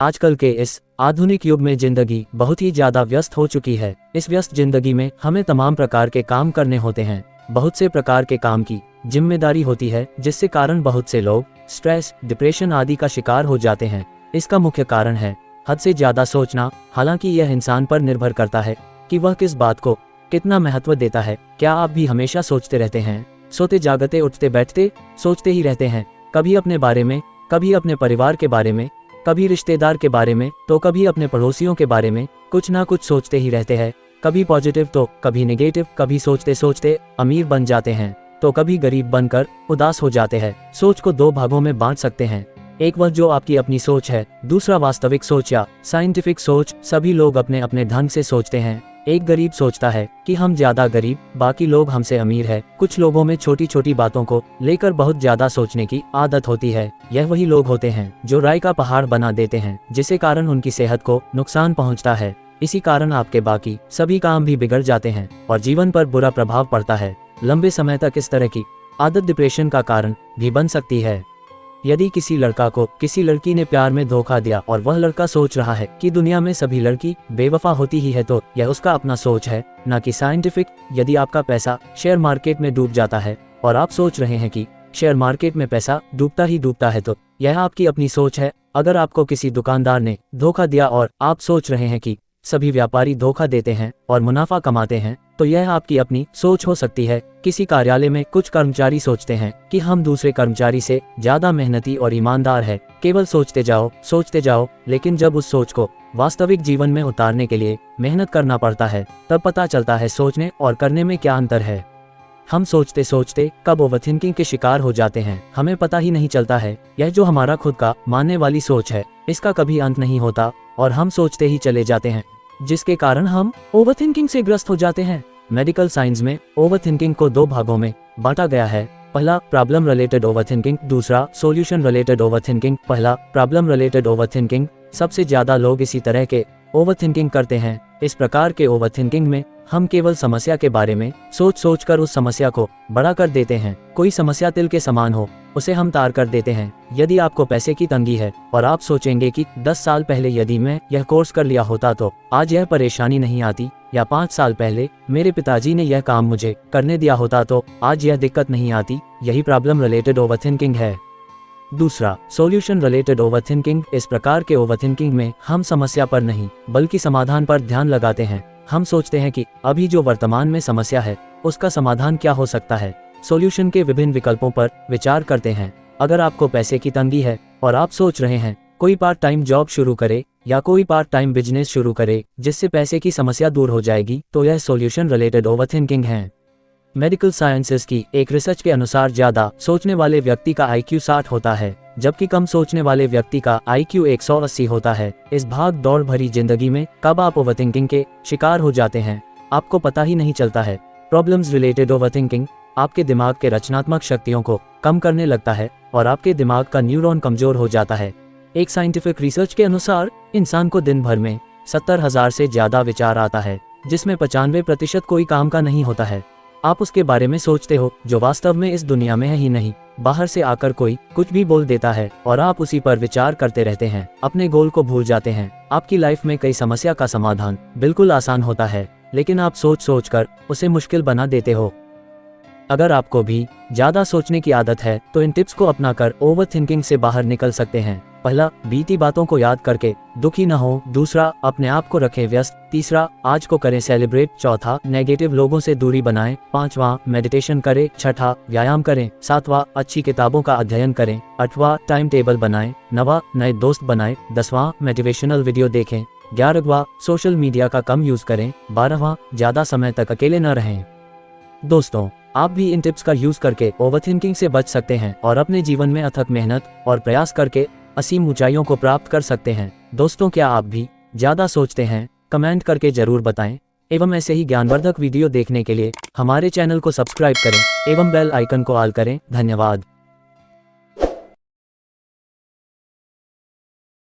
आजकल के इस आधुनिक युग में जिंदगी बहुत ही ज्यादा व्यस्त हो चुकी है। इस व्यस्त जिंदगी में हमें तमाम प्रकार के काम करने होते हैं। बहुत से प्रकार के काम की जिम्मेदारी होती है, जिससे कारण बहुत से लोग स्ट्रेस, डिप्रेशन आदि का शिकार हो जाते हैं। इसका मुख्य कारण है हद से ज्यादा सोचना। हालांकि यह इंसान पर निर्भर करता है कि वह किस बात को कितना महत्व देता है। क्या आप भी हमेशा सोचते रहते हैं? सोते जागते उठते बैठते सोचते ही रहते हैं, कभी अपने बारे में, कभी अपने परिवार के बारे में, कभी रिश्तेदार के बारे में, तो कभी अपने पड़ोसियों के बारे में। कुछ ना कुछ सोचते ही रहते हैं, कभी पॉजिटिव तो कभी नेगेटिव। कभी सोचते सोचते अमीर बन जाते हैं तो कभी गरीब बनकर उदास हो जाते हैं। सोच को दो भागों में बांट सकते हैं, एक वह जो आपकी अपनी सोच है, दूसरा वास्तविक सोच या साइंटिफिक सोच। सभी लोग अपने अपने ढंग से सोचते हैं। एक गरीब सोचता है कि हम ज्यादा गरीब, बाकी लोग हमसे अमीर है। कुछ लोगों में छोटी छोटी बातों को लेकर बहुत ज्यादा सोचने की आदत होती है। यह वही लोग होते हैं जो राय का पहाड़ बना देते हैं, जिसके कारण उनकी सेहत को नुकसान पहुंचता है। इसी कारण आपके बाकी सभी काम भी बिगड़ जाते हैं और जीवन पर बुरा प्रभाव पड़ता है। लंबे समय तक इस तरह की आदत डिप्रेशन का कारण भी बन सकती है। यदि किसी लड़का को किसी लड़की ने प्यार में धोखा दिया और वह लड़का सोच रहा है कि दुनिया में सभी लड़की बेवफा होती ही है, तो यह उसका अपना सोच है, न कि साइंटिफिक। यदि आपका पैसा शेयर मार्केट में डूब जाता है और आप सोच रहे हैं कि शेयर मार्केट में पैसा डूबता ही डूबता है, तो यह आपकी अपनी सोच है। अगर आपको किसी दुकानदार ने धोखा दिया और आप सोच रहे हैं कि सभी व्यापारी धोखा देते हैं और मुनाफा कमाते हैं, तो यह आपकी अपनी सोच हो सकती है। किसी कार्यालय में कुछ कर्मचारी सोचते हैं कि हम दूसरे कर्मचारी से ज्यादा मेहनती और ईमानदार है। केवल सोचते जाओ, लेकिन जब उस सोच को वास्तविक जीवन में उतारने के लिए मेहनत करना पड़ता है, तब पता चलता है सोचने और करने में क्या अंतर है। हम सोचते सोचते कब ओवरथिंकिंग के शिकार हो जाते हैं, हमें पता ही नहीं चलता है। यह जो हमारा खुद का मानने वाली सोच है, इसका कभी अंत नहीं होता और हम सोचते ही चले जाते हैं, जिसके कारण हम ओवरथिंकिंग से ग्रस्त हो जाते हैं। मेडिकल साइंस में ओवरथिंकिंग को दो भागों में बांटा गया है। पहला प्रॉब्लम रिलेटेड ओवरथिंकिंग, दूसरा सॉल्यूशन रिलेटेड ओवरथिंकिंग। पहला प्रॉब्लम रिलेटेड ओवरथिंकिंग। सबसे ज्यादा लोग इसी तरह के ओवरथिंकिंग करते हैं। इस प्रकार के ओवरथिंकिंग में हम केवल समस्या के बारे में सोच कर उस समस्या को बड़ा कर देते हैं। कोई समस्या तिल के समान हो, उसे हम तार कर देते हैं। यदि आपको पैसे की तंगी है और आप सोचेंगे कि 10 साल पहले यदि मैं यह कोर्स कर लिया होता तो आज यह परेशानी नहीं आती, या 5 साल पहले मेरे पिताजी ने यह काम मुझे करने दिया होता तो आज यह दिक्कत नहीं आती, यही प्रॉब्लम रिलेटेड ओवरथिंकिंग है। दूसरा सॉल्यूशन रिलेटेड ओवरथिंकिंग। इस प्रकार के ओवरथिंकिंग में हम समस्या पर नहीं बल्कि समाधान पर ध्यान लगाते हैं। हम सोचते हैं कि अभी जो वर्तमान में समस्या है उसका समाधान क्या हो सकता है। सॉल्यूशन के विभिन्न विकल्पों पर विचार करते हैं। अगर आपको पैसे की तंगी है और आप सोच रहे हैं कोई पार्ट टाइम जॉब शुरू करे या कोई पार्ट टाइम बिजनेस शुरू करे जिससे पैसे की समस्या दूर हो जाएगी, तो यह सॉल्यूशन रिलेटेड ओवरथिंकिंग है। मेडिकल साइंसेस की एक रिसर्च के अनुसार ज्यादा सोचने वाले व्यक्ति का IQ 60 होता है, जबकि कम सोचने वाले व्यक्ति का IQ 180 होता है। इस भाग दौड़ भरी जिंदगी में कब आप ओवरथिंकिंग के शिकार हो जाते हैं, आपको पता ही नहीं चलता है। प्रॉब्लम्स रिलेटेड ओवरथिंकिंग आपके दिमाग के रचनात्मक शक्तियों को कम करने लगता है और आपके दिमाग का न्यूरॉन कमजोर हो जाता है। एक साइंटिफिक रिसर्च के अनुसार इंसान को दिन भर में 70,000 से ज्यादा विचार आता है, जिसमें 95% कोई काम का नहीं होता है। आप उसके बारे में सोचते हो जो वास्तव में इस दुनिया में है ही नहीं। बाहर से आकर कोई कुछ भी बोल देता है और आप उसी पर विचार करते रहते हैं, अपने गोल को भूल जाते हैं। आपकी लाइफ में कई समस्या का समाधान बिल्कुल आसान होता है, लेकिन आप सोच कर उसे मुश्किल बना देते हो। अगर आपको भी ज्यादा सोचने की आदत है तो इन टिप्स को अपनाकर ओवरथिंकिंग से बाहर निकल सकते हैं। पहला, बीती बातों को याद करके दुखी न हो। दूसरा, अपने आप को रखें व्यस्त। तीसरा, आज को करें सेलिब्रेट। चौथा, नेगेटिव लोगों से दूरी बनाएं। पांचवा, मेडिटेशन करें। छठा, व्यायाम करें। सातवां, अच्छी किताबों का अध्ययन करें। आठवां, टाइम टेबल बनाएं। नवा, नए दोस्त बनाएं। 10वां, मोटिवेशनल वीडियो देखें। 11वां, सोशल मीडिया का कम यूज करें। 12वां, ज्यादा समय तक अकेले न रहें। दोस्तों, आप भी इन टिप्स का यूज करके ओवरथिंकिंग से बच सकते हैं और अपने जीवन में अथक मेहनत और प्रयास करके असीम ऊंचाइयों को प्राप्त कर सकते हैं। दोस्तों, क्या आप भी ज्यादा सोचते हैं? कमेंट करके जरूर बताएं एवं ऐसे ही ज्ञानवर्धक वीडियो देखने के लिए हमारे चैनल को सब्सक्राइब करें एवं बेल आइकन को ऑल करें। धन्यवाद।